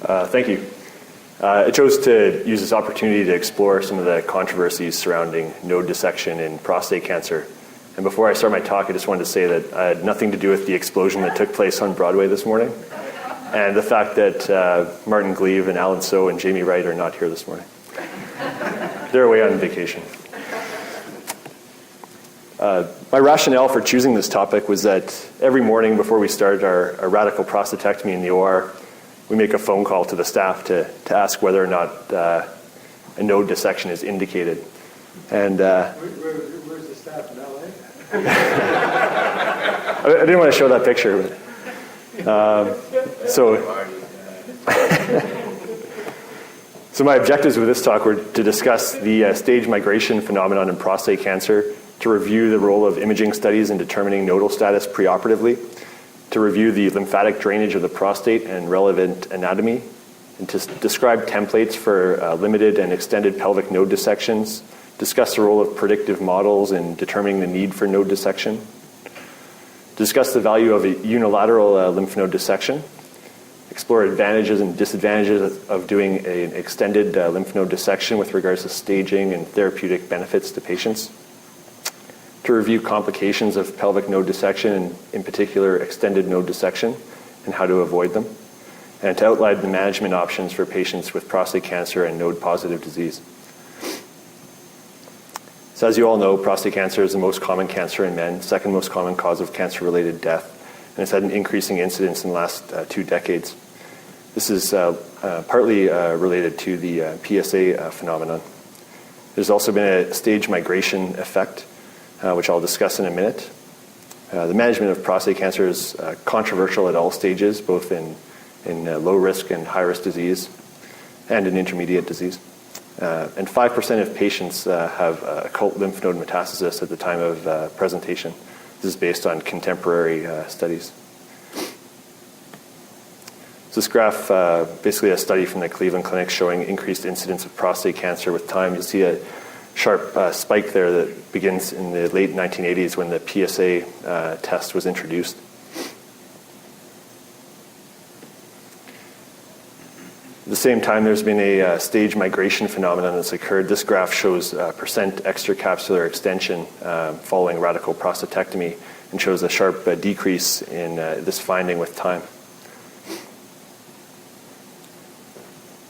Thank you. I chose to use this opportunity to explore some of the controversies surrounding node dissection in prostate cancer. And before I start my talk, I just wanted to say that I had nothing to do with the explosion that took place on Broadway this morning, and the fact that Martin Gleave and Alan So and Jamie Wright are not here this morning. They're away on vacation. My rationale for choosing this topic was that every morning before we start our radical prostatectomy in the OR, we make a phone call to the staff to ask whether or not a node dissection is indicated. And where's the staff in LA? I didn't want to show that picture. So my objectives with this talk were to discuss the stage migration phenomenon in prostate cancer, to review the role of imaging studies in determining nodal status preoperatively, to review the lymphatic drainage of the prostate and relevant anatomy, and to describe templates for limited and extended pelvic node dissections, discuss the role of predictive models in determining the need for node dissection, discuss the value of a unilateral lymph node dissection, explore advantages and disadvantages of doing an extended lymph node dissection with regards to staging and therapeutic benefits to patients, to review complications of pelvic node dissection, and in particular extended node dissection, and how to avoid them, and to outline the management options for patients with prostate cancer and node-positive disease. So as you all know, prostate cancer is the most common cancer in men, second most common cause of cancer-related death, and it's had an increasing incidence in the last 2 decades. This is partly related to the PSA phenomenon. There's also been a stage migration effect, which I'll discuss in a minute. The management of prostate cancer is controversial at all stages, both in low-risk and high-risk disease and in intermediate disease. And 5% of patients have occult lymph node metastasis at the time of presentation. This is based on contemporary studies. So this graph, basically a study from the Cleveland Clinic showing increased incidence of prostate cancer with time. You'll see a sharp spike there that begins in the late 1980s when the PSA test was introduced. At the same time, there's been a stage migration phenomenon that's occurred. This graph shows percent extracapsular extension following radical prostatectomy and shows a sharp decrease in this finding with time.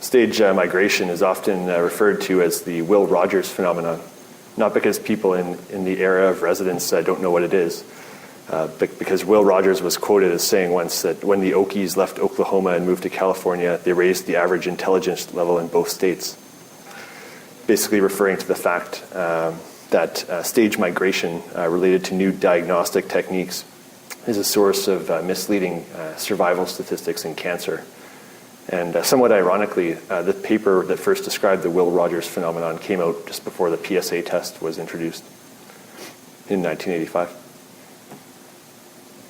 Stage migration is often referred to as the Will Rogers phenomenon, not because people in the area of residence don't know what it is, but because Will Rogers was quoted as saying once that when the Okies left Oklahoma and moved to California, they raised the average intelligence level in both states, basically referring to the fact that stage migration related to new diagnostic techniques is a source of misleading survival statistics in cancer. And somewhat ironically, the paper that first described the Will Rogers phenomenon came out just before the PSA test was introduced in 1985.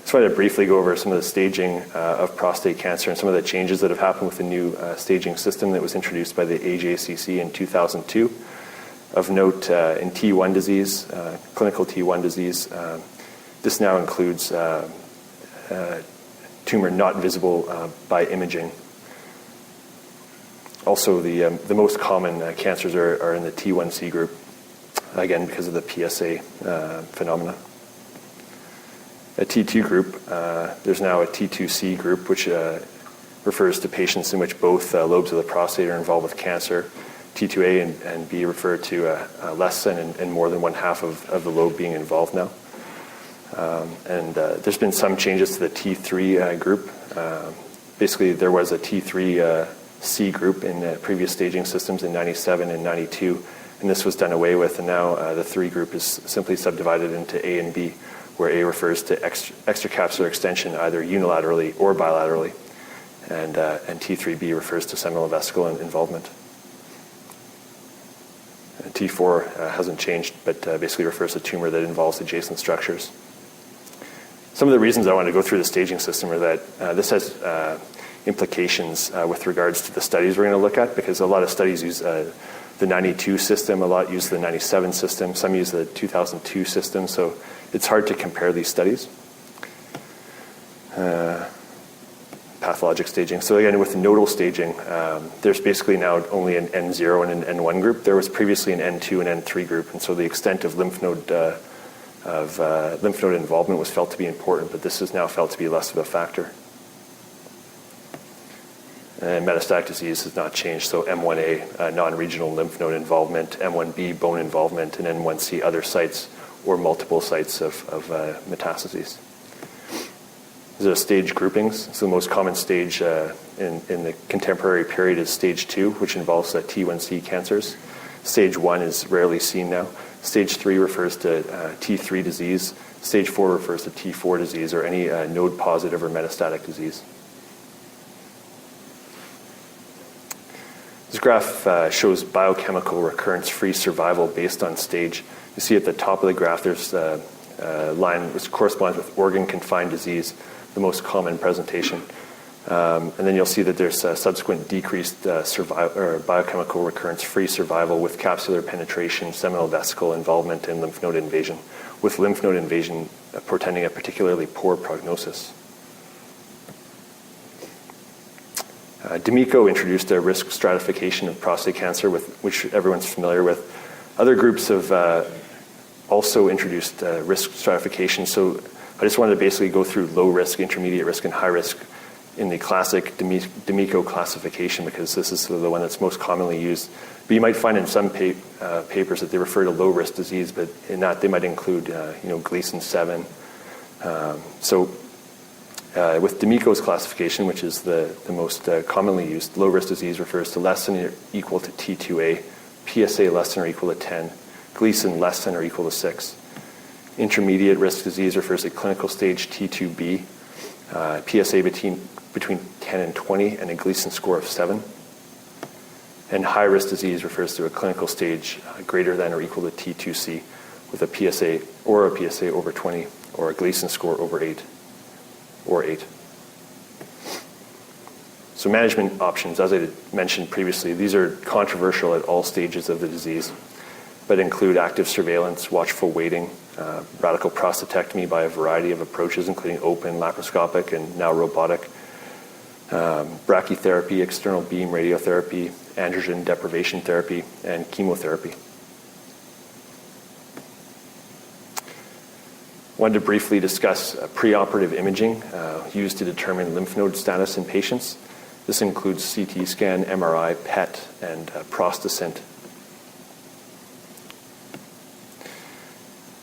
So I wanted to briefly go over some of the staging of prostate cancer and some of the changes that have happened with the new staging system that was introduced by the AJCC in 2002. Of note, in T1 disease, clinical T1 disease, this now includes tumor not visible by imaging. Also, the most common cancers are in the T1C group, again, because of the PSA phenomena. A T2 group, there's now a T2C group, which refers to patients in which both lobes of the prostate are involved with cancer. T2A and B refer to less than and more than 1/2 of the lobe being involved now. And there's been some changes to the T3 group. Basically, there was a T3C group in the previous staging systems in 97 and 92, and this was done away with, and now the 3 group is simply subdivided into A and B, where A refers to extracapsular extension either unilaterally or bilaterally, and T3B refers to seminal vesicle involvement. T4 hasn't changed, but basically refers to tumor that involves adjacent structures. Some of the reasons I want to go through the staging system are that this has implications with regards to the studies we're going to look at, because a lot of studies use the 92 system, a lot use the 97 system, some use the 2002 system, so it's hard to compare these studies. Pass pathologic staging. So again, with nodal staging, there's basically now only an N0 and an N1 group. There was previously an N2 and N3 group, and so the extent of lymph node involvement was felt to be important, but this is now felt to be less of a factor. And metastatic disease has not changed, so M1A, non-regional lymph node involvement, M1B, bone involvement, and N1C, other sites or multiple sites of metastases. These are stage groupings. So the most common stage in the contemporary period is stage 2, which involves T1C cancers. Stage 1 is rarely seen now. Stage 3 refers to T3 disease. Stage 4 refers to T4 disease or any node positive or metastatic disease. This graph shows biochemical recurrence-free survival based on stage. You see at the top of the graph there's a line which corresponds with organ-confined disease, the most common presentation. And then you'll see that there's subsequent decreased biochemical recurrence-free survival with capsular penetration, seminal vesicle involvement, and lymph node invasion, with lymph node invasion portending a particularly poor prognosis. D'Amico introduced a risk stratification of prostate cancer, which everyone's familiar with. Other groups have also introduced risk stratification. So I just wanted to basically go through low risk, intermediate risk, and high risk in the classic D'Amico classification, because this is sort of the one that's most commonly used. But you might find in some papers that they refer to low risk disease, but in that they might include Gleason 7. With D'Amico's classification, which is the most commonly used, low risk disease refers to less than or equal to T2A, PSA less than or equal to 10, Gleason less than or equal to 6. Intermediate risk disease refers to clinical stage T2B, PSA between 10 and 20, and a Gleason score of 7. And high risk disease refers to a clinical stage greater than or equal to T2C with a PSA over 20 or a Gleason score over 8 or 8. So management options, as I mentioned previously, these are controversial at all stages of the disease, but include active surveillance, watchful waiting, radical prostatectomy by a variety of approaches, including open, laparoscopic, and now robotic, brachytherapy, external beam radiotherapy, androgen deprivation therapy, and chemotherapy. I wanted to briefly discuss preoperative imaging used to determine lymph node status in patients. This includes CT scan, MRI, PET, and Prostate.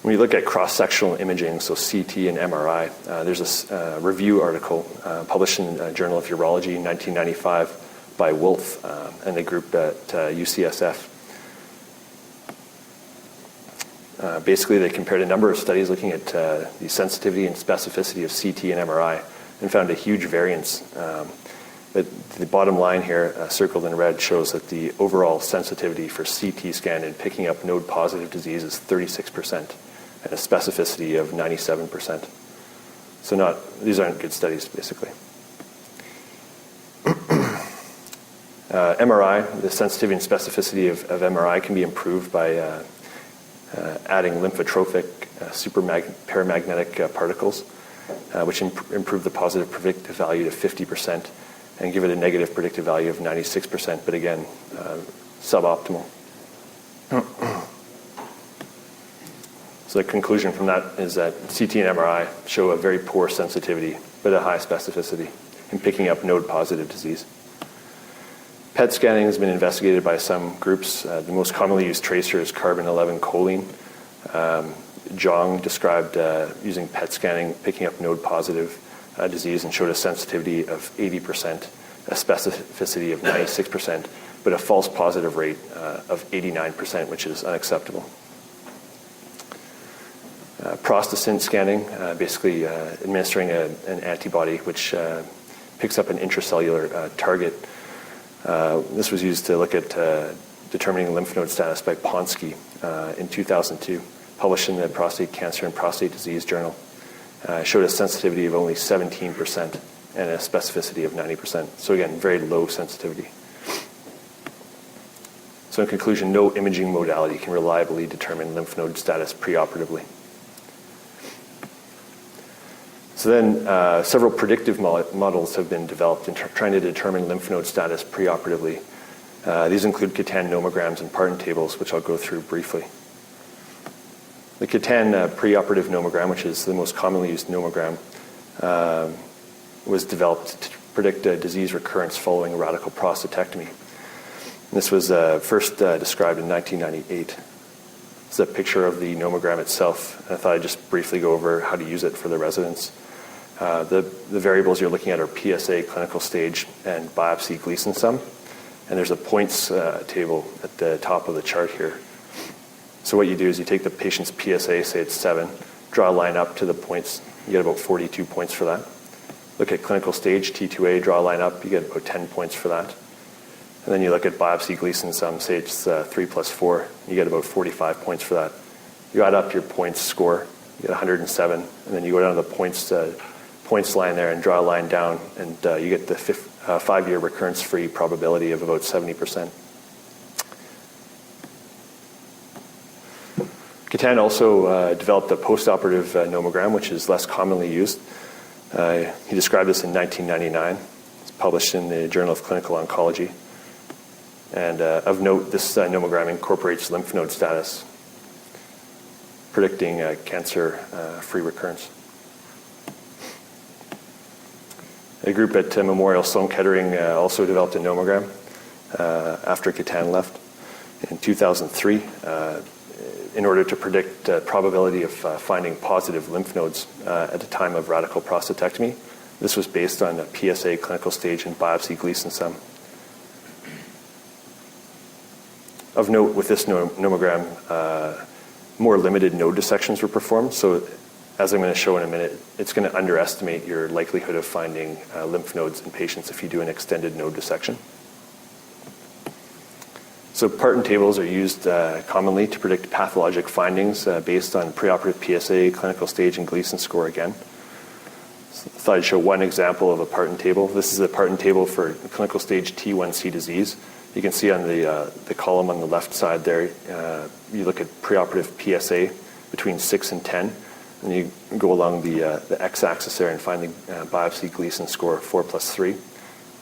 When you look at cross-sectional imaging, so CT and MRI, there's a review article published in the Journal of Urology in 1995 by Wolf and a group at UCSF. Basically, they compared a number of studies looking at the sensitivity and specificity of CT and MRI and found a huge variance. But the bottom line here, circled in red, shows that the overall sensitivity for CT scan in picking up node-positive disease is 36% and a specificity of 97%. So these aren't good studies, basically. MRI, the sensitivity and specificity of MRI can be improved by adding lymphotropic paramagnetic particles, which improve the positive predictive value to 50% and give it a negative predictive value of 96%, but again, suboptimal. So the conclusion from that is that CT and MRI show a very poor sensitivity, but a high specificity in picking up node-positive disease. PET scanning has been investigated by some groups. The most commonly used tracer is carbon-11 choline. Zhang described using PET scanning, picking up node-positive disease, and showed a sensitivity of 80%, a specificity of 96%, but a false positive rate of 89%, which is unacceptable. Prostate scanning, basically administering an antibody which picks up an intracellular target. This was used to look at determining lymph node status by Ponsky in 2002, published in the Prostate Cancer and Prostate Disease Journal. Showed a sensitivity of only 17% and a specificity of 90%. So again, very low sensitivity. So in conclusion, no imaging modality can reliably determine lymph node status preoperatively. So then several predictive models have been developed in trying to determine lymph node status preoperatively. These include Catan nomograms and Parton tables, which I'll go through briefly. The Catan preoperative nomogram, which is the most commonly used nomogram, was developed to predict disease recurrence following a radical prostatectomy. This was first described in 1998. This is a picture of the nomogram itself. I thought I'd just briefly go over how to use it for the residents. The variables you're looking at are PSA, clinical stage, and biopsy Gleason sum. And there's a points table at the top of the chart here. So what you do is you take the patient's PSA, say it's 7, draw a line up to the points. You get about 42 points for that. Look at clinical stage, T2A, draw a line up. You get about 10 points for that. And then you look at biopsy Gleason sum, say it's 3 plus 4. You get about 45 points for that. You add up your points score, you get 107. And then you go down to the points line there and draw a line down, and you get the 5-year recurrence-free probability of about 70%. Catan also developed a postoperative nomogram, which is less commonly used. He described this in 1999. It's published in the Journal of Clinical Oncology. And of note, this nomogram incorporates lymph node status, predicting cancer-free recurrence. A group at Memorial Sloan Kettering also developed a nomogram after Catan left in 2003 in order to predict probability of finding positive lymph nodes at the time of radical prostatectomy. This was based on PSA, clinical stage, and biopsy Gleason sum. Of note, with this nomogram, more limited node dissections were performed. So, as I'm going to show in a minute, it's going to underestimate your likelihood of finding lymph nodes in patients if you do an extended node dissection. So Parton tables are used commonly to predict pathologic findings based on preoperative PSA, clinical stage, and Gleason score again. So I thought I'd show one example of a Parton table. This is a Parton table for clinical stage T1C disease. You can see on the column on the left side there, you look at preoperative PSA between 6 and 10, and you go along the x-axis there and find the biopsy Gleason score 4 plus 3.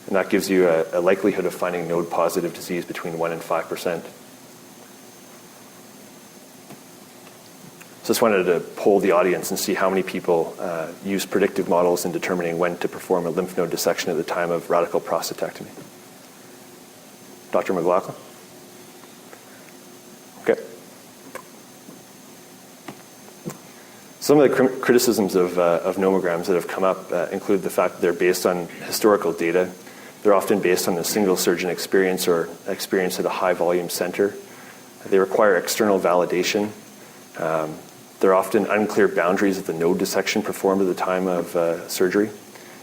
And that gives you a likelihood of finding node-positive disease between 1 and 5%. So just wanted to poll the audience and see how many people use predictive models in determining when to perform a lymph node dissection at the time of radical prostatectomy. Dr. McLaughlin? Okay. Some of the criticisms of nomograms that have come up include the fact that they're based on historical data. They're often based on a single surgeon experience or experience at a high volume center. They require external validation. There are often unclear boundaries of the node dissection performed at the time of surgery.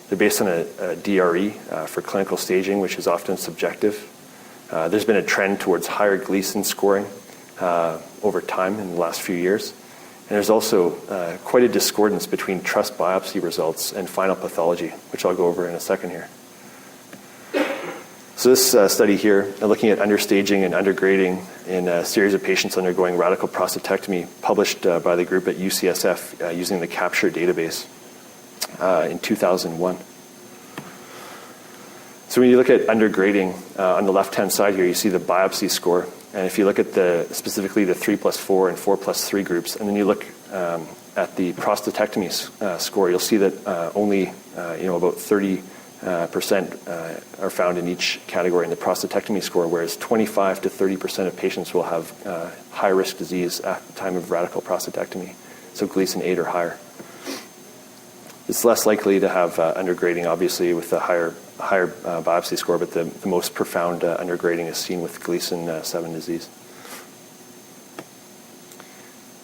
They're based on a DRE for clinical staging, which is often subjective. There's been a trend towards higher Gleason scoring over time in the last few years. And there's also quite a discordance between trust biopsy results and final pathology, which I'll go over in a second here. So this study here, looking at understaging and undergrading in a series of patients undergoing radical prostatectomy, published by the group at UCSF using the CAPTURE database in 2001. So when you look at undergrading, on the left-hand side here, you see the biopsy score. And if you look at specifically the 3 plus 4 and 4 plus 3 groups, and then you look at the prostatectomy score, you'll see that only about 30% are found in each category in the prostatectomy score, whereas 25 to 30% of patients will have high-risk disease at the time of radical prostatectomy, so Gleason 8 or higher. It's less likely to have undergrading, obviously, with a higher biopsy score, but the most profound undergrading is seen with Gleason 7 disease.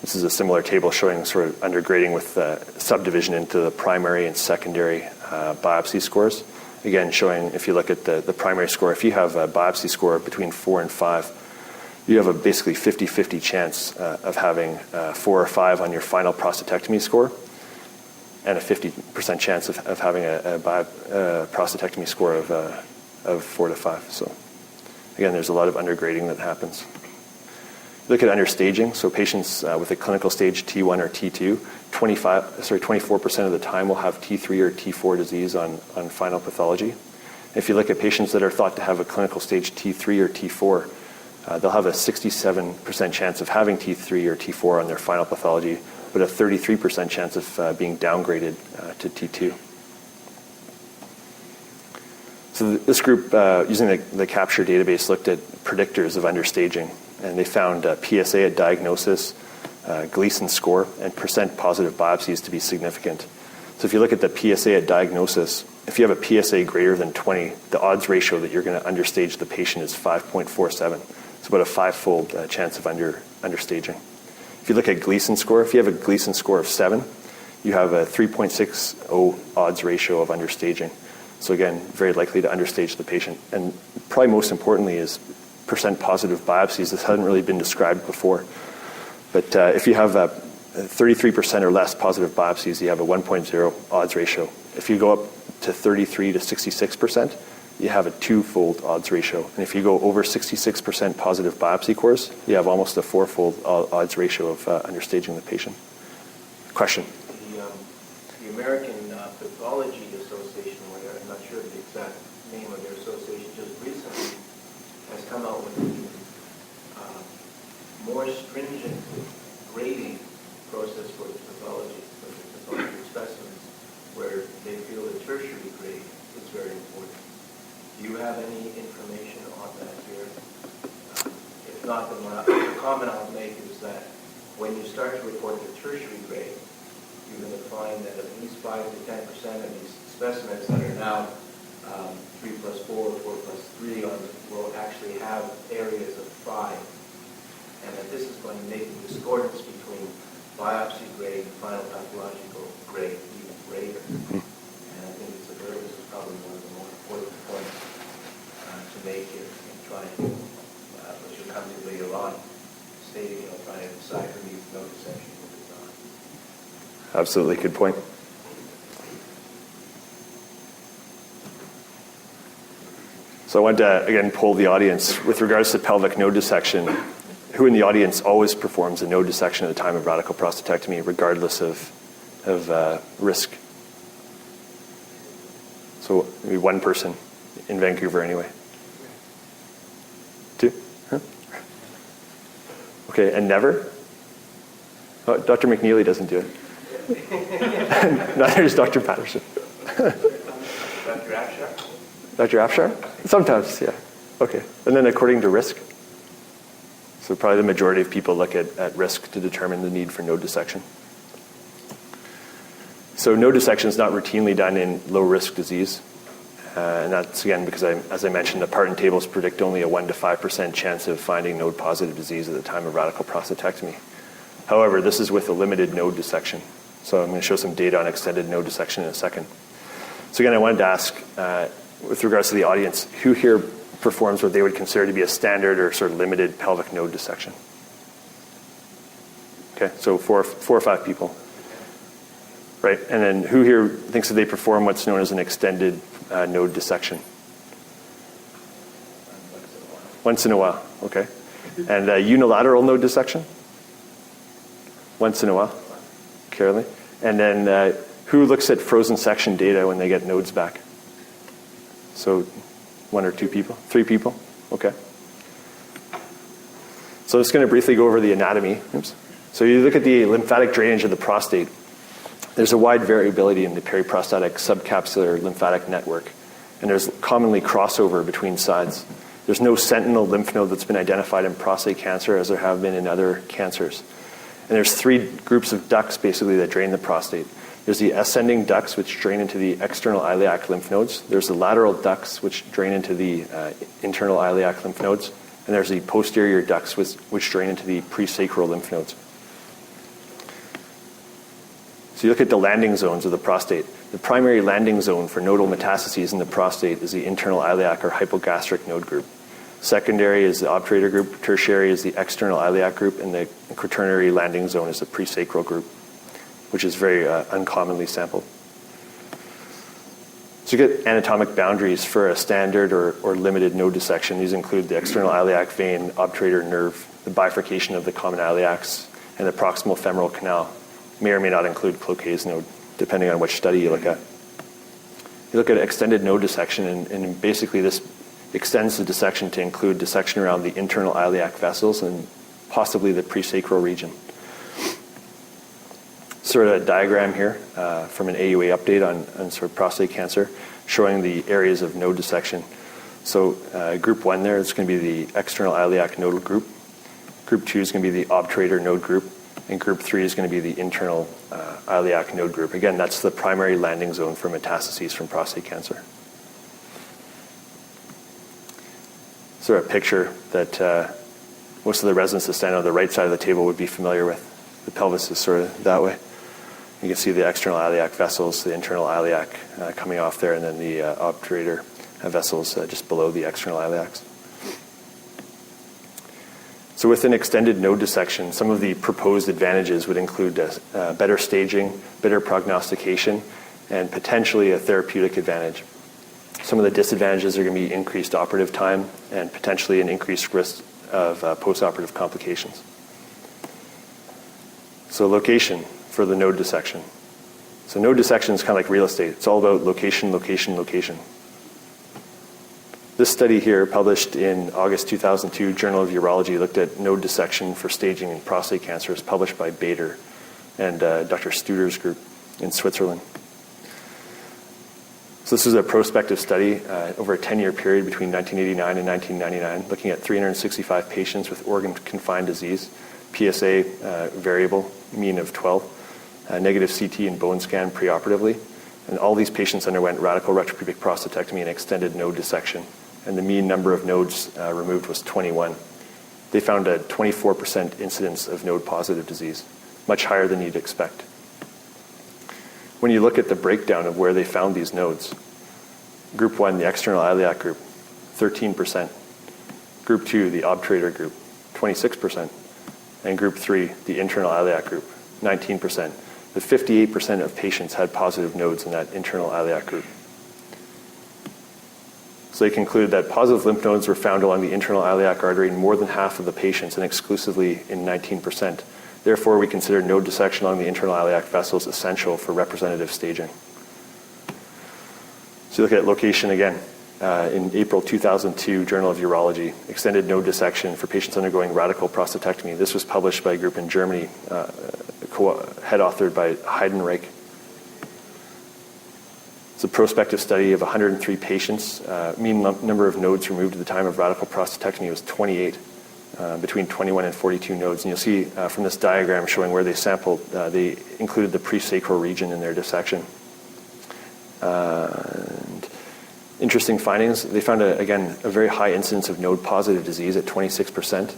This is a similar table showing sort of undergrading with subdivision into the primary and secondary biopsy scores. Again, showing if you look at the primary score, if you have a biopsy score between 4 and 5, you have a basically 50-50 chance of having 4 or 5 on your final prostatectomy score, and a 50% chance of having a prostatectomy score of 4 to 5. So again, there's a lot of undergrading that happens. Look at understaging. So patients with a clinical stage T1 or T2, 24% of the time will have T3 or T4 disease on final pathology. If you look at patients that are thought to have a clinical stage T3 or T4, they'll have a 67% chance of having T3 or T4 on their final pathology, but a 33% chance of being downgraded to T2. So this group, using the Capture database, looked at predictors of understaging, and they found PSA at diagnosis, Gleason score, and % positive biopsies to be significant. So if you look at the PSA at diagnosis, if you have a PSA greater than 20, the odds ratio that you're going to understage the patient is 5.47. It's about a 5-fold chance of understaging. If you look at Gleason score, if you have a Gleason score of 7, you have a 3.60 odds ratio of understaging. So again, very likely to understage the patient. And probably most importantly is % positive biopsies. This hadn't really been described before. But if you have 33% or less positive biopsies, you have a 1.0 odds ratio. If you go up to 33 to 66%, you have a 2-fold odds ratio. And if you go over 66% positive biopsy scores, you have almost a 4-fold odds ratio of understaging the patient. Question? The American Pathology Association, I'm not sure of the exact name of their association, just recently has come out with a more stringent grading process for the pathology specimens, where they feel the tertiary grade is very important. Do you have any information on that here? If not, then the comment I'll make is that when you start to report the tertiary grade, you're going to find that at least 5 to 10% of these specimens that are now 3+4, 4+3 will actually have areas of 5. And that this is going to make the discordance between biopsy grade and final pathological grade even greater. And I think this is probably one of the more important points to make here and try to, which will come to later on, stating, trying to decipher these no deception with design. Absolutely, good point. So I want to, again, poll the audience. With regards to pelvic node dissection, who in the audience always performs a node dissection at the time of radical prostatectomy, regardless of risk? So maybe one person in Vancouver anyway. 2? Huh? Okay, and never? Oh, Dr. McNeely doesn't do it. Neither does Dr. Patterson. Dr. Afshar? Dr. Afshar? Sometimes, yeah. Okay. And then according to risk? So probably the majority of people look at risk to determine the need for node dissection. So node dissection is not routinely done in low-risk disease. And that's, again, because, as I mentioned, the Parton tables predict only a 1 to 5% chance of finding node-positive disease at the time of radical prostatectomy. However, this is with a limited node dissection. So I'm going to show some data on extended node dissection in a second. So again, I wanted to ask, with regards to the audience, who here performs what they would consider to be a standard or sort of limited pelvic node dissection? Okay, so four or five people. Right, and then who here thinks that they perform what's known as an extended node dissection? Once in a while, okay. And unilateral node dissection? Once in a while, Caroline. And then who looks at frozen section data when they get nodes back? So 1 or 2 people? 3 people? Okay. So I'm just going to briefly go over the anatomy. Oops. So you look at the lymphatic drainage of the prostate. There's a wide variability in the periprostatic subcapsular lymphatic network, and there's commonly crossover between sides. There's no sentinel lymph node that's been identified in prostate cancer as there have been in other cancers. And there's 3 groups of ducts basically that drain the prostate. There's the ascending ducts, which drain into the external iliac lymph nodes. There's the lateral ducts, which drain into the internal iliac lymph nodes. And there's the posterior ducts, which drain into the presacral lymph nodes. So you look at the landing zones of the prostate. The primary landing zone for nodal metastases in the prostate is the internal iliac or hypogastric node group. Secondary is the obturator group, tertiary is the external iliac group, and the quaternary landing zone is the presacral group, which is very uncommonly sampled. So you get anatomic boundaries for a standard or limited node dissection. These include the external iliac vein, obturator nerve, the bifurcation of the common iliacs, and the proximal femoral canal. May or may not include Cloquet's node, depending on which study you look at. You look at extended node dissection, and basically this extends the dissection to include dissection around the internal iliac vessels and possibly the presacral region. Sort of a diagram here from an AUA update on sort of prostate cancer, showing the areas of node dissection. So group 1 there is going to be the external iliac nodal group. Group 2 is going to be the obturator node group. And group 3 is going to be the internal iliac node group. Again, that's the primary landing zone for metastases from prostate cancer. Sort of a picture that most of the residents that stand on the right side of the table would be familiar with. The pelvis is sort of that way. You can see the external iliac vessels, the internal iliac coming off there, and then the obturator vessels just below the external iliacs. So with an extended node dissection, some of the proposed advantages would include better staging, better prognostication, and potentially a therapeutic advantage. Some of the disadvantages are going to be increased operative time and potentially an increased risk of postoperative complications. So location for the node dissection. So node dissection is kind of like real estate. It's all about location, location, location. This study here, published in August 2002, Journal of Urology, looked at node dissection for staging in prostate cancer. It's published by Bader and Dr. Studer's group in Switzerland. So this is a prospective study over a 10-year period between 1989 and 1999, looking at 365 patients with organ-confined disease, PSA variable, mean of 12, negative CT and bone scan preoperatively. And all these patients underwent radical retropubic prostatectomy and extended node dissection. And the mean number of nodes removed was 21. They found a 24% incidence of node-positive disease, much higher than you'd expect. When you look at the breakdown of where they found these nodes, group 1, the external iliac group, 13%. Group 2, the obturator group, 26%. And group 3, the internal iliac group, 19%. The 58% of patients had positive nodes in that internal iliac group. So they concluded that positive lymph nodes were found along the internal iliac artery in more than half of the patients and exclusively in 19%. Therefore, we consider node dissection along the internal iliac vessels essential for representative staging. So you look at location again. In April 2002, Journal of Urology, extended node dissection for patients undergoing radical prostatectomy. This was published by a group in Germany, head-authored by Heidenreich. It's a prospective study of 103 patients. Mean number of nodes removed at the time of radical prostatectomy was 28, between 21 and 42 nodes. And you'll see from this diagram showing where they sampled, they included the presacral region in their dissection. And interesting findings, they found, again, a very high incidence of node-positive disease at 26%.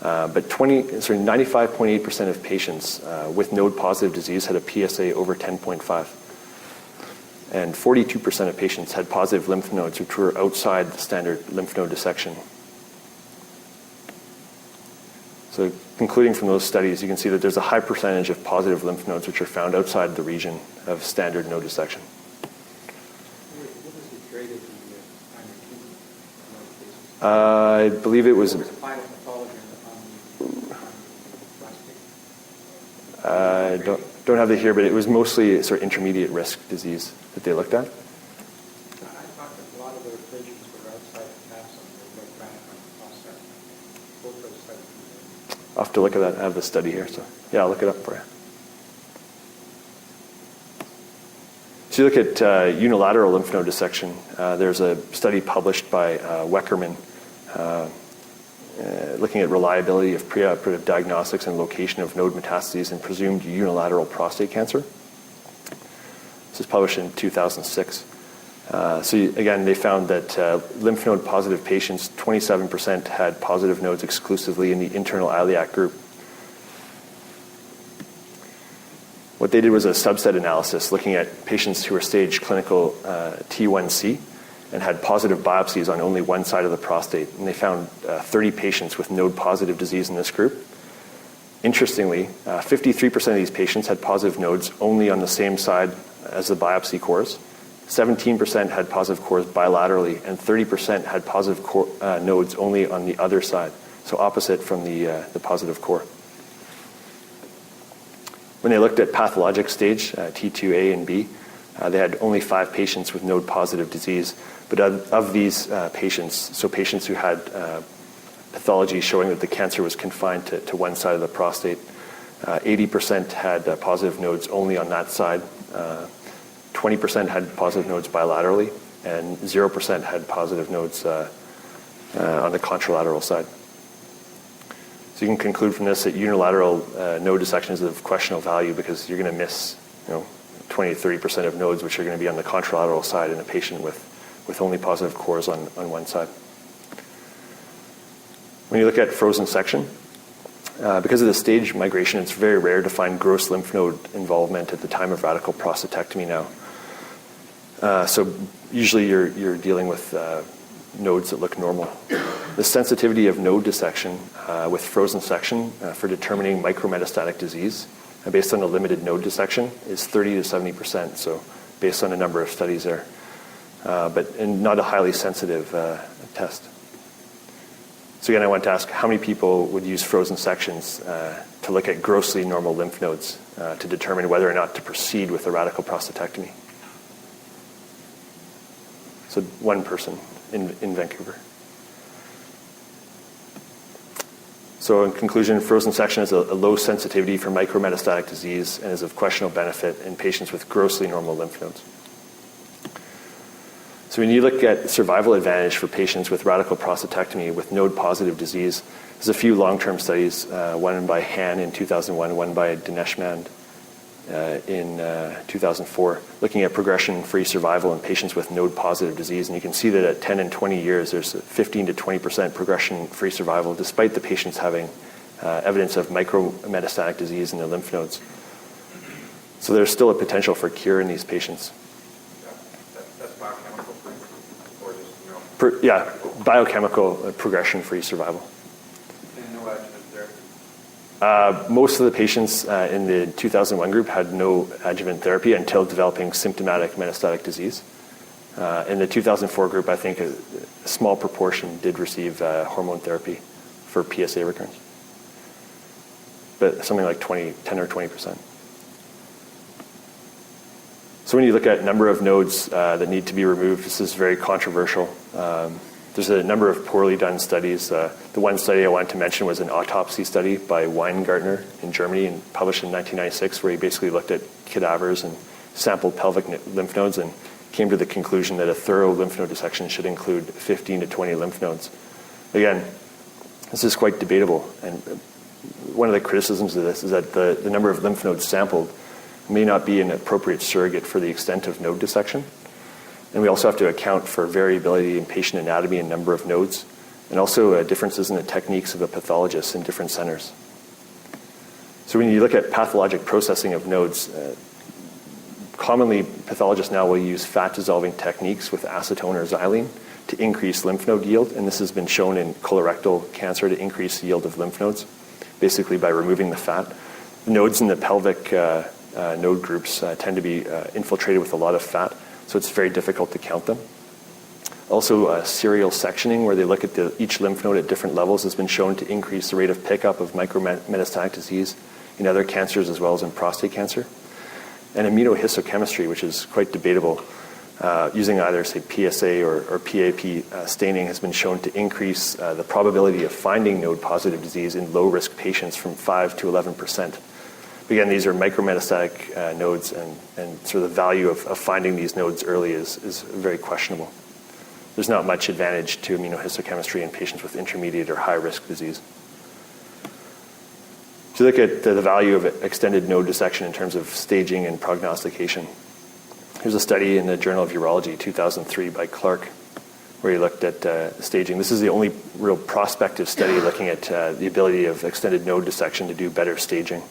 But 95.8% of patients with node-positive disease had a PSA over 10.5. And 42% of patients had positive lymph nodes, which were outside the standard lymph node dissection. So concluding from those studies, you can see that there's a high percentage of positive lymph nodes which are found outside the region of standard node dissection. What was the grade of the primary tumor? I believe it was... What was the final pathology on the prostate? I don't have it here, but it was mostly sort of intermediate risk disease that they looked at. I thought that a lot of those patients were outside the capsule, they were back on the prostate. Both those studies. I'll have to look at that. I have the study here, so yeah, I'll look it up for you. So you look at unilateral lymph node dissection. There's a study published by Weckerman looking at reliability of preoperative diagnostics and location of node metastases in presumed unilateral prostate cancer. This was published in 2006. Again, they found that lymph node positive patients, 27% had positive nodes exclusively in the internal iliac group. What they did was a subset analysis looking at patients who were stage clinical T1C and had positive biopsies on only one side of the prostate. And they found 30 patients with node-positive disease in this group. Interestingly, 53% of these patients had positive nodes only on the same side as the biopsy cores. 17% had positive cores bilaterally, and 30% had positive nodes only on the other side. so opposite from the positive core. When they looked at pathologic stage, T2A and B, they had only 5 patients with node-positive disease. But of these patients, so patients who had pathology showing that the cancer was confined to one side of the prostate, 80% had positive nodes only on that side, 20% had positive nodes bilaterally, and 0% had positive nodes on the contralateral side. So you can conclude from this that unilateral node dissection is of questionable value because you're going to miss 20 to 30% of nodes which are going to be on the contralateral side in a patient with only positive cores on one side. When you look at frozen section, because of the stage migration, it's very rare to find gross lymph node involvement at the time of radical prostatectomy now. So usually you're dealing with nodes that look normal. The sensitivity of node dissection with frozen section for determining micrometastatic disease based on a limited node dissection is 30 to 70%, so based on a number of studies there, and not a highly sensitive test. So again, I want to ask how many people would use frozen sections to look at grossly normal lymph nodes to determine whether or not to proceed with a radical prostatectomy? So one person in Vancouver. So in conclusion, frozen section is a low sensitivity for micrometastatic disease and is of questionable benefit in patients with grossly normal lymph nodes. So when you look at survival advantage for patients with radical prostatectomy with node-positive disease, there's a few long-term studies, one by Han in 2001, one by Dineshmand in 2004, looking at progression-free survival in patients with node-positive disease. And you can see that at 10 and 20 years, there's a 15 to 20% progression-free survival, despite the patients having evidence of micrometastatic disease in their lymph nodes. So there's still a potential for cure in these patients. That's biochemical, or just, Yeah, biochemical progression-free survival. and no adjuvant therapy. Most of the patients in the 2001 group had no adjuvant therapy until developing symptomatic metastatic disease. In the 2004 group, I think a small proportion did receive hormone therapy for PSA recurrence, but something like 10 or 20%. So when you look at number of nodes that need to be removed, this is very controversial. There's a number of poorly done studies. The one study I wanted to mention was an autopsy study by Weingartner in Germany and published in 1996, where he basically looked at cadavers and sampled pelvic lymph nodes and came to the conclusion that a thorough lymph node dissection should include 15 to 20 lymph nodes. Again, this is quite debatable, and one of the criticisms of this is that the number of lymph nodes sampled may not be an appropriate surrogate for the extent of node dissection. And we also have to account for variability in patient anatomy and number of nodes, and also differences in the techniques of the pathologists in different centers. So when you look at pathologic processing of nodes, commonly pathologists now will use fat-dissolving techniques with acetone or xylene to increase lymph node yield, and this has been shown in colorectal cancer to increase yield of lymph nodes, basically by removing the fat. Nodes in the pelvic node groups tend to be infiltrated with a lot of fat, so it's very difficult to count them. Also, serial sectioning, where they look at each lymph node at different levels, has been shown to increase the rate of pickup of micrometastatic disease in other cancers as well as in prostate cancer. And immunohistochemistry, which is quite debatable, using either, say, PSA or PAP staining, has been shown to increase the probability of finding node-positive disease in low-risk patients from 5 to 11%. Again, these are micrometastatic nodes, and sort of the value of finding these nodes early is very questionable. There's not much advantage to immunohistochemistry in patients with intermediate or high-risk disease. To look at the value of extended node dissection in terms of staging and prognostication, here's a study in the Journal of Urology, 2003, by Clark, where he looked at staging. This is the only real prospective study looking at the ability of extended node dissection to do better staging.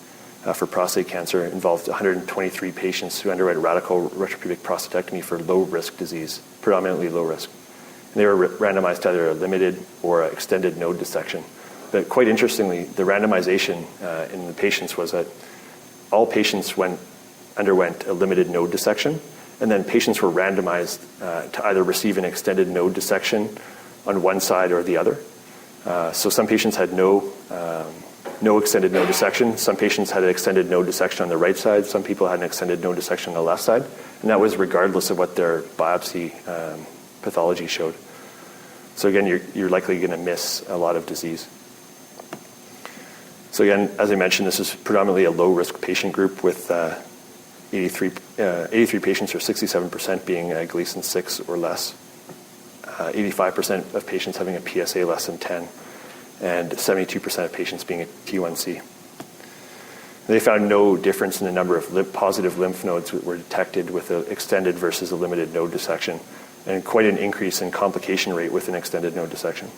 For prostate cancer. It involved 123 patients who underwent radical retropubic prostatectomy for low-risk disease, predominantly low-risk. And they were randomized to either a limited or extended node dissection. But quite interestingly, the randomization in the patients was that all patients underwent a limited node dissection, and then patients were randomized to either receive an extended node dissection on one side or the other. So some patients had no extended node dissection. Some patients had an extended node dissection on the right side. Some people had an extended node dissection on the left side. And that was regardless of what their biopsy pathology showed. So again, you're likely going to miss a lot of disease. So again, as I mentioned, this is predominantly a low-risk patient group with 83 patients, or 67%, being Gleason 6 or less, 85% of patients having a PSA less than 10, and 72% of patients being a T1C. They found no difference in the number of positive lymph nodes that were detected with an extended versus a limited node dissection, and quite an increase in complication rate with an extended node dissection.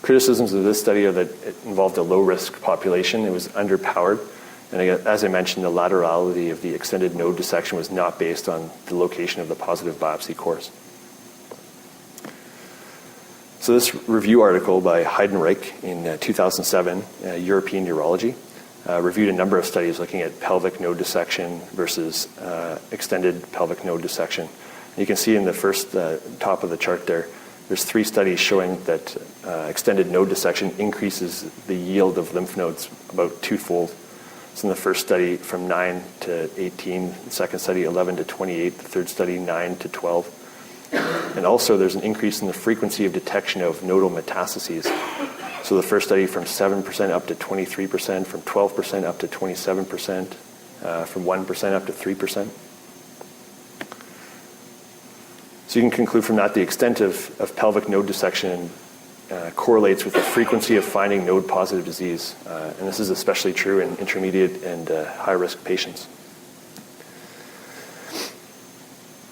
Criticisms of this study are that it involved a low-risk population. It was underpowered. And again, as I mentioned, the laterality of the extended node dissection was not based on the location of the positive biopsy cores. So this review article by Heidenreich in 2007, European Urology, reviewed a number of studies looking at pelvic node dissection versus extended pelvic node dissection. And you can see in the first top of the chart there's 3 studies showing that extended node dissection increases the yield of lymph nodes about 2-fold. So in the first study, from 9 to 18, the second study, 11 to 28, the third study, 9 to 12. And also there's an increase in the frequency of detection of nodal metastases. So the first study from 7% up to 23%, from 12% up to 27%, from 1% up to 3%. So you can conclude from that the extent of pelvic node dissection correlates with the frequency of finding node-positive disease. And this is especially true in intermediate and high-risk patients.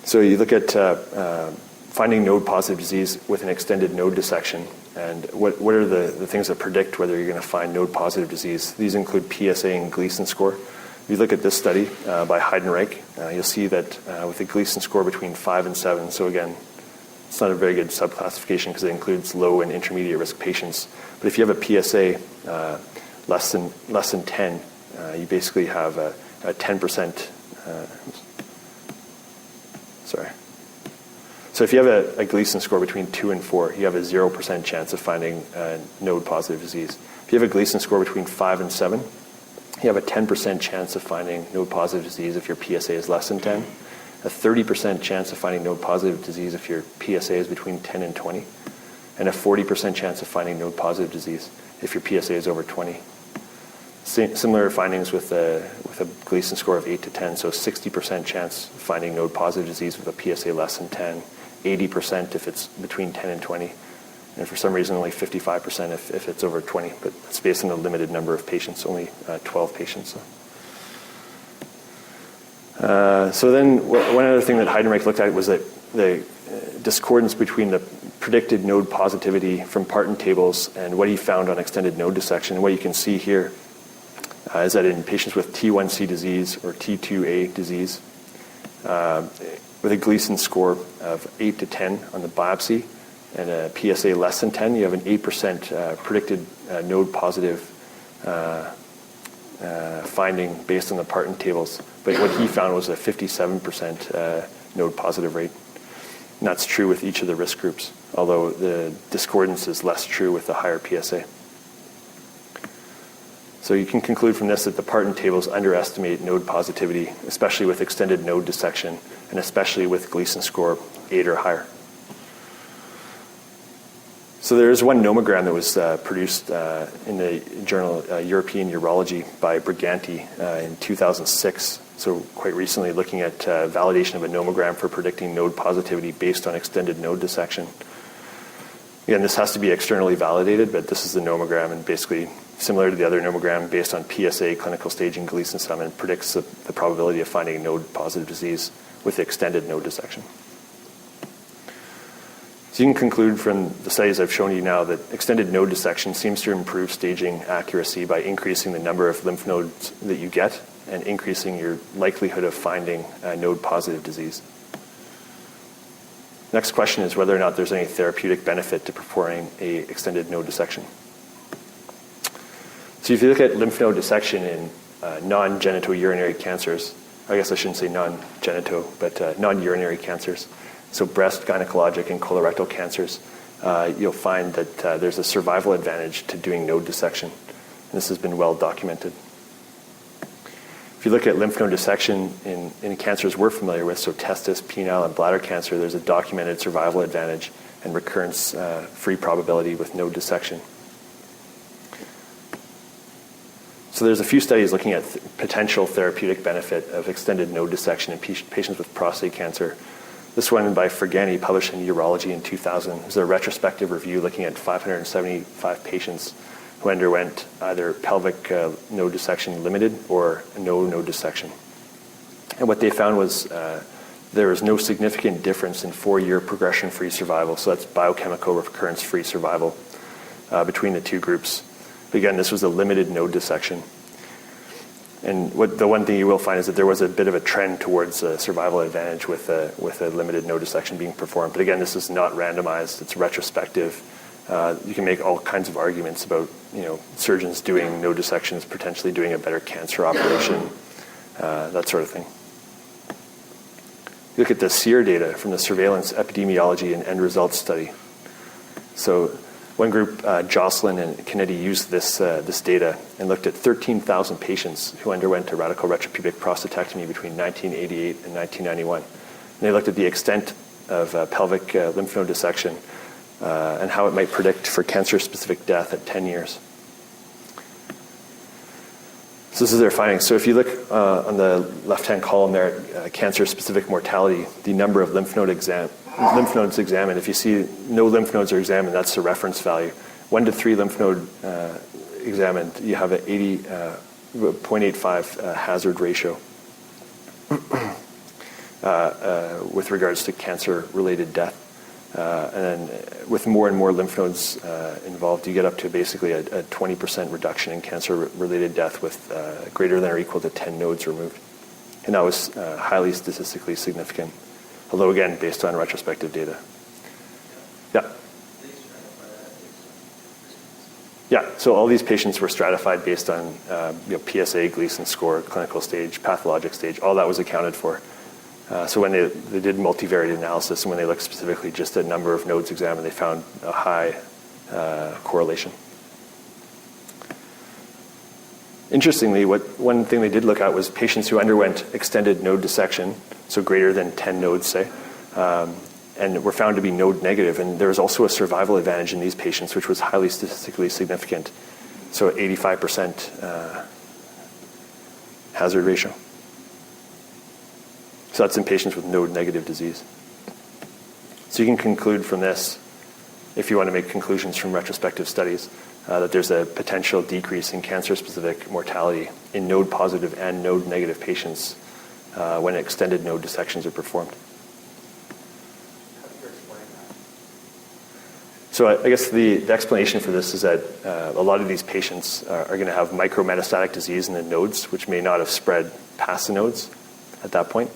So you look at finding node-positive disease with an extended node dissection, and what are the things that predict whether you're going to find node-positive disease? These include PSA and Gleason score. If you look at this study by Heidenreich, you'll see that with a Gleason score between 5 and 7, so again, it's not a very good subclassification because it includes low and intermediate risk patients. But if you have a PSA less than 10, you basically have a 10%. So if you have a Gleason score between 2 and 4, you have a 0% chance of finding node-positive disease. If you have a Gleason score between 5 and 7, you have a 10% chance of finding node-positive disease if your PSA is less than 10. A 30% chance of finding node-positive disease if your PSA is between 10 and 20, and a 40% chance of finding node-positive disease if your PSA is over 20. Similar findings with a Gleason score of 8 to 10, so 60% chance of finding node-positive disease with a PSA less than 10, 80% if it's between 10 and 20, and for some reason only 55% if it's over 20, but it's based on a limited number of patients, only 12 patients. So then one other thing that Heidenreich looked at was that the discordance between the predicted node positivity from Parton tables and what he found on extended node dissection. And what you can see here is that in patients with T1C disease or T2A disease, with a Gleason score of 8 to 10 on the biopsy and a PSA less than 10, you have an 8% predicted node positive finding based on the Parton tables. But what he found was a 57% node positive rate. And that's true with each of the risk groups, although the discordance is less true with the higher PSA. So you can conclude from this that the Parton tables underestimate node positivity, especially with extended node dissection, and especially with Gleason score 8 or higher. So there is one nomogram that was produced in the journal European Urology by Briganti in 2006. So quite recently, looking at validation of a nomogram for predicting node positivity based on extended node dissection. Again, this has to be externally validated, but this is the nomogram, and basically similar to the other nomogram based on PSA, clinical stage, and Gleason sum, and predicts the probability of finding node positive disease with extended node dissection. So you can conclude from the studies I've shown you now that extended node dissection seems to improve staging accuracy by increasing the number of lymph nodes that you get and increasing your likelihood of finding node-positive disease. Next question is whether or not there's any therapeutic benefit to performing a extended node dissection. So if you look at lymph node dissection in non-genitourinary cancers, I guess I shouldn't say non-genito, but non-urinary cancers, so breast, gynecologic, and colorectal cancers, you'll find that there's a survival advantage to doing node dissection. And this has been well documented. If you look at lymph node dissection in cancers we're familiar with, so testis, penile, and bladder cancer, there's a documented survival advantage and recurrence-free probability with node dissection. So there's a few studies looking at potential therapeutic benefit of extended node dissection in patients with prostate cancer. This one by Fergani, published in Urology in 2000, is a retrospective review looking at 575 patients who underwent either pelvic node dissection limited or no node dissection. And what they found was there was no significant difference in 4-year progression-free survival, so that's biochemical recurrence-free survival between the two groups. But again, this was a limited node dissection. And the one thing you will find is that there was a bit of a trend towards survival advantage with a limited node dissection being performed. But again, this is not randomized, it's retrospective. You can make all kinds of arguments about, surgeons doing node dissections, potentially doing a better cancer operation, that sort of thing. You look at the SEER data from the Surveillance, Epidemiology, and End Results Study. So one group, Jocelyn and Kennedy, used this data and looked at 13,000 patients who underwent a radical retropubic prostatectomy between 1988 and 1991. And they looked at the extent of pelvic lymph node dissection and how it might predict for cancer-specific death at 10 years. So this is their findings. So if you look on the left-hand column there at cancer-specific mortality, the number of lymph nodes examined, if you see no lymph nodes are examined, that's the reference value. 1 to 3 lymph node examined, you have an 0.85 hazard ratio with regards to cancer-related death. And then with more and more lymph nodes involved, you get up to basically a 20% reduction in cancer-related death with greater than or equal to 10 nodes removed. And that was highly statistically significant, although again, based on retrospective data. Yeah. Yeah, so all these patients were stratified based on PSA, Gleason score, clinical stage, pathologic stage, all that was accounted for. So when they did multivariate analysis and when they looked specifically just at number of nodes examined, they found a high correlation. Interestingly, one thing they did look at was patients who underwent extended node dissection, so greater than 10 nodes, say, and were found to be node negative. And there was also a survival advantage in these patients, which was highly statistically significant. So 85% hazard ratio. So that's in patients with node negative disease. So you can conclude from this, if you want to make conclusions from retrospective studies, that there's a potential decrease in cancer-specific mortality in node positive and node negative patients when extended node dissections are performed. How do you explain that? So I guess the explanation for this is that a lot of these patients are going to have micrometastatic disease in the nodes, which may not have spread past the nodes at that point.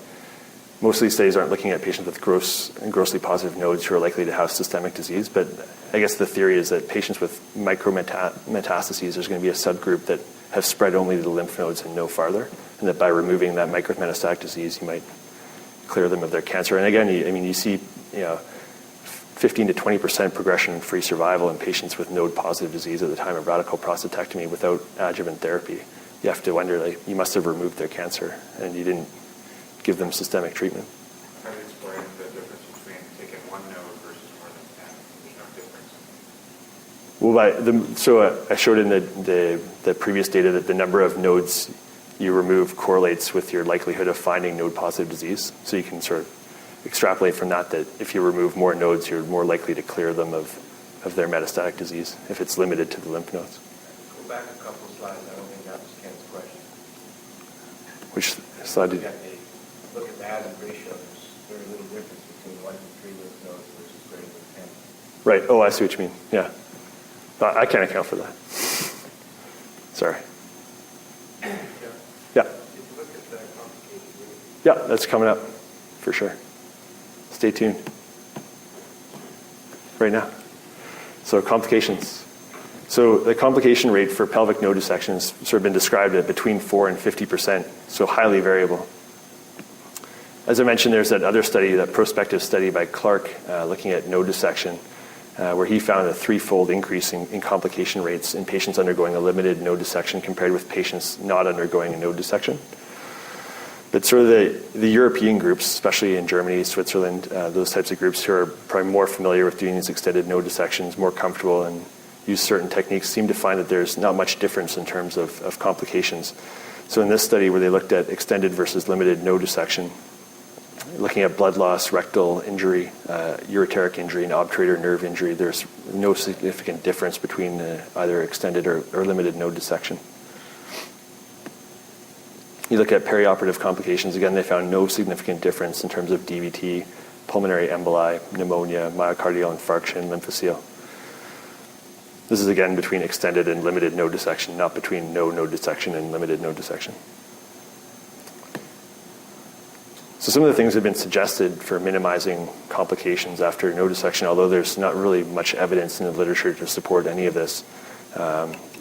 Most of these studies aren't looking at patients with grossly positive nodes who are likely to have systemic disease, but I guess the theory is that patients with micrometastases, there's going to be a subgroup that have spread only to the lymph nodes and no farther, and that by removing that micrometastatic disease, you might clear them of their cancer. And again, you see 15 to 20% progression-free survival in patients with node-positive disease at the time of radical prostatectomy without adjuvant therapy. You have to wonder, you must have removed their cancer, and you didn't give them systemic treatment. How do you explain the difference between taking one node versus more than 10? There's no difference. Well, I showed in the previous data that the number of nodes you remove correlates with your likelihood of finding node-positive disease. So you can sort of extrapolate from that if you remove more nodes, you're more likely to clear them of their metastatic disease if it's limited to the lymph nodes. Go back a couple slides. I don't think that was Ken's question. Which slide did you? Look at the hazard ratio. There's very little difference between 1 and 3 lymph nodes versus greater than 10. Right. Oh, I see what you mean. Yeah. But I can't account for that. Sorry. Yeah. If you look at the complicated rate, Yeah, that's coming up for sure. Stay tuned. Right now. So complications. So the complication rate for pelvic node dissection has sort of been described at between 4 and 50%, so highly variable. As I mentioned, there's that other study, that prospective study by Clark looking at node dissection. where he found a threefold increase in complication rates in patients undergoing a limited node dissection compared with patients not undergoing a node dissection. But sort of the European groups, especially in Germany, Switzerland, those types of groups who are probably more familiar with doing these extended node dissections, more comfortable and use certain techniques, seem to find that there's not much difference in terms of complications. So in this study where they looked at extended versus limited node dissection, looking at blood loss, rectal injury, ureteric injury, and obturator nerve injury, there's no significant difference between either extended or limited node dissection. You look at perioperative complications, again, they found no significant difference in terms of DVT, pulmonary emboli, pneumonia, myocardial infarction, lymphocele. This is again between extended and limited node dissection, not between no node dissection and limited node dissection. So some of the things have been suggested for minimizing complications after node dissection, although there's not really much evidence in the literature to support any of this,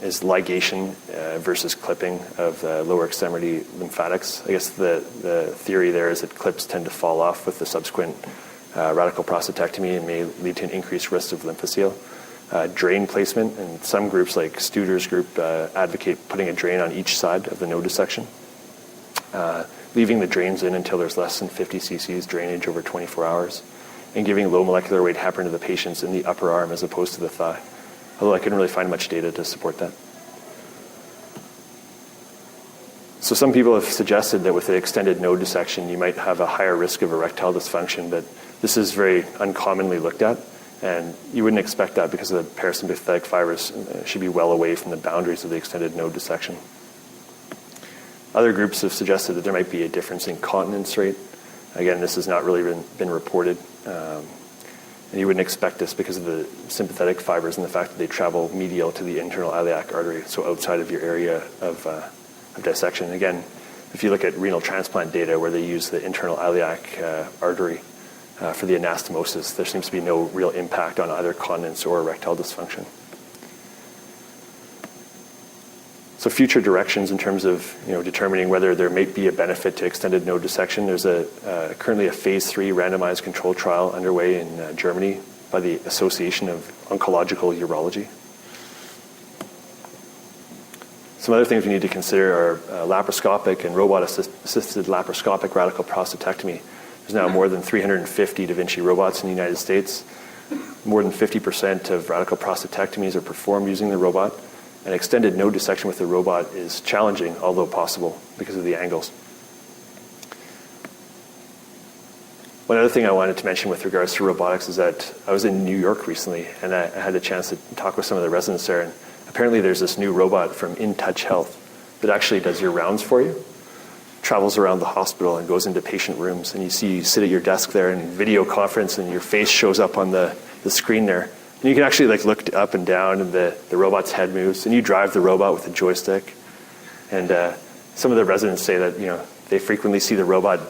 is ligation versus clipping of lower extremity lymphatics. I guess the theory there is that clips tend to fall off with the subsequent radical prostatectomy and may lead to an increased risk of lymphocele. Drain placement, and some groups like Studer's group advocate putting a drain on each side of the node dissection. Leaving the drains in until there's less than 50 cc's drainage over 24 hours, and giving low molecular weight heparin to the patients in the upper arm as opposed to the thigh. Although I couldn't really find much data to support that. So some people have suggested that with the extended node dissection, you might have a higher risk of erectile dysfunction, but this is very uncommonly looked at, and you wouldn't expect that because the parasympathetic fibers should be well away from the boundaries of the extended node dissection. Other groups have suggested that there might be a difference in continence rate. Again, this has not really been reported. And you wouldn't expect this because of the sympathetic fibers and the fact that they travel medial to the internal iliac artery, so outside of your area of dissection. Again, if you look at renal transplant data where they use the internal iliac artery for the anastomosis, there seems to be no real impact on either continence or erectile dysfunction. So future directions in terms of determining whether there may be a benefit to extended node dissection. There's currently a phase 3 randomized controlled trial underway in Germany by the Association of Oncological Urology. Some other things we need to consider are laparoscopic and robot-assisted laparoscopic radical prostatectomy. There's now more than 350 Da Vinci robots in the United States. More than 50% of radical prostatectomies are performed using the robot. An extended node dissection with the robot is challenging, although possible, because of the angles. One other thing I wanted to mention with regards to robotics is that I was in New York recently, and I had a chance to talk with some of the residents there, and apparently there's this new robot from InTouch Health that actually does your rounds for you, travels around the hospital and goes into patient rooms, and you sit at your desk there in video conference, and your face shows up on the screen there. And you can actually look up and down, and the robot's head moves, and you drive the robot with a joystick. And some of the residents say that they frequently see the robot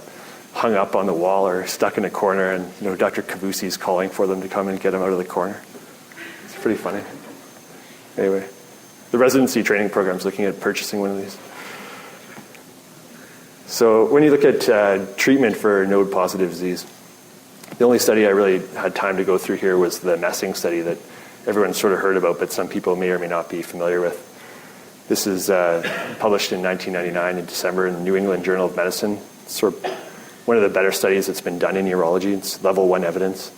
hung up on the wall or stuck in a corner, and Dr. Cavussy's calling for them to come and get them out of the corner. It's pretty funny. Anyway, the residency training program is looking at purchasing one of these. So when you look at treatment for node-positive disease, the only study I really had time to go through here was the Messing study that everyone sort of heard about, but some people may or may not be familiar with. This is published in 1999 in December in the New England Journal of Medicine. It's sort of one of the better studies that's been done in urology. It's level 1 evidence.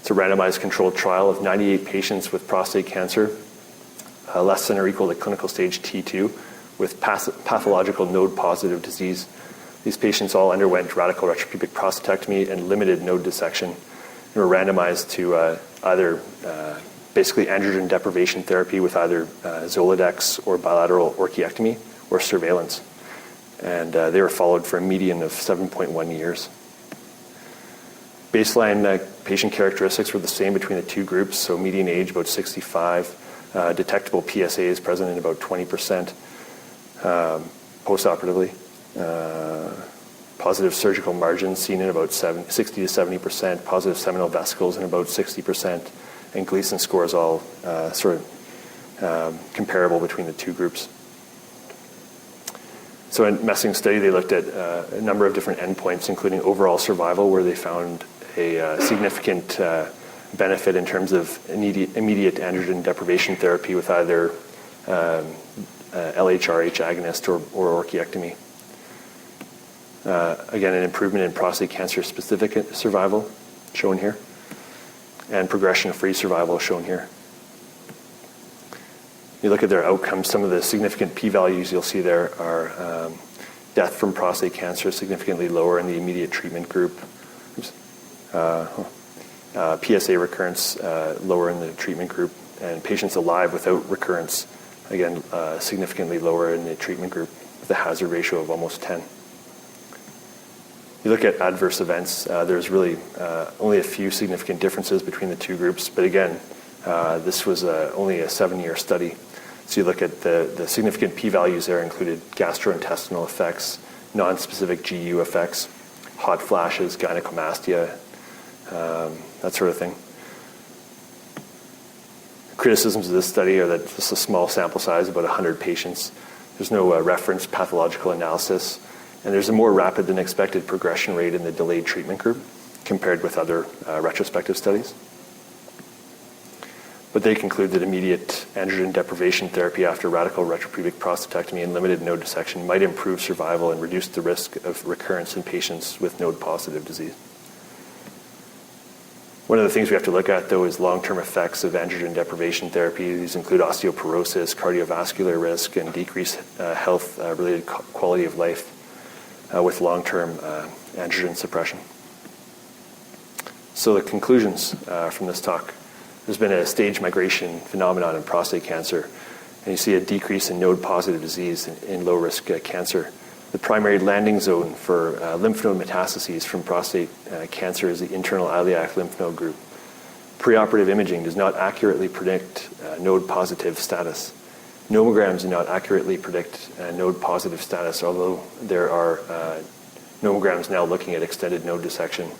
It's a randomized controlled trial of 98 patients with prostate cancer, less than or equal to clinical stage T2, with pathological node-positive disease. These patients all underwent radical retropubic prostatectomy and limited node dissection and were randomized to either basically androgen deprivation therapy with either Zoladex or bilateral orchiectomy or surveillance. And they were followed for a median of 7.1 years. Baseline patient characteristics were the same between the two groups, so median age about 65, detectable PSA is present in about 20% postoperatively. Positive surgical margins seen in about 60 to 70%, positive seminal vesicles in about 60%, and Gleason scores all comparable between the two groups. So in Messing's study, they looked at a number of different endpoints, including overall survival, where they found a significant benefit in terms of immediate androgen deprivation therapy with either LHRH agonist or orchiectomy. Again, an improvement in prostate cancer-specific survival, shown here, and progression-free survival, shown here. You look at their outcomes, some of the significant p-values you'll see there are death from prostate cancer significantly lower in the immediate treatment group. PSA recurrence lower in the treatment group, and patients alive without recurrence, again, significantly lower in the treatment group with a hazard ratio of almost 10. You look at adverse events, there's really only a few significant differences between the two groups, but again, this was only a 7-year study. So you look at the significant p-values there included gastrointestinal effects, non-specific GU effects, hot flashes, gynecomastia, that sort of thing. Criticisms of this study are that this is a small sample size, about 100 patients. There's no reference pathological analysis, and there's a more rapid than expected progression rate in the delayed treatment group compared with other retrospective studies. But they conclude that immediate androgen deprivation therapy after radical retropubic prostatectomy and limited node dissection might improve survival and reduce the risk of recurrence in patients with node-positive disease. One of the things we have to look at, though, is long-term effects of androgen deprivation therapy. These include osteoporosis, cardiovascular risk, and decreased health-related quality of life with long-term androgen suppression. So the conclusions from this talk. There's been a stage migration phenomenon in prostate cancer, and you see a decrease in node-positive disease in low-risk cancer. The primary landing zone for lymph node metastases from prostate cancer is the internal iliac lymph node group. Preoperative imaging does not accurately predict node-positive status. Nomograms do not accurately predict node-positive status, although there are nomograms now looking at extended node dissection.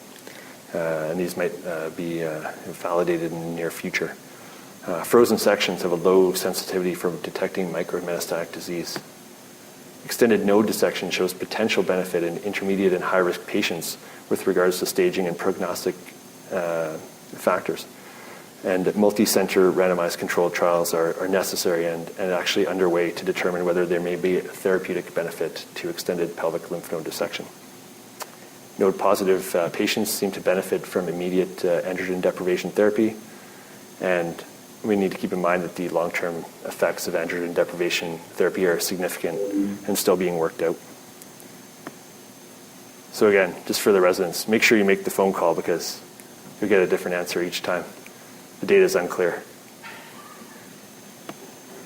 And these might be validated in the near future. Frozen sections have a low sensitivity for detecting micrometastatic disease. Extended node dissection shows potential benefit in intermediate and high-risk patients with regards to staging and prognostic factors. And multi-center randomized controlled trials are necessary and actually underway to determine whether there may be a therapeutic benefit to extended pelvic lymph node dissection. Node-positive patients seem to benefit from immediate androgen deprivation therapy, and we need to keep in mind that the long-term effects of androgen deprivation therapy are significant and still being worked out. So again, just for the residents, make sure you make the phone call because you'll get a different answer each time. The data is unclear.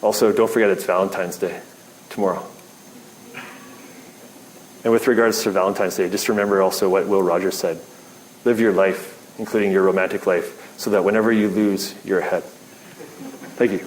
Also, don't forget it's Valentine's Day tomorrow. And with regards to Valentine's Day, just remember also what Will Rogers said. Live your life, including your romantic life, so that whenever you lose, you're ahead. Thank you.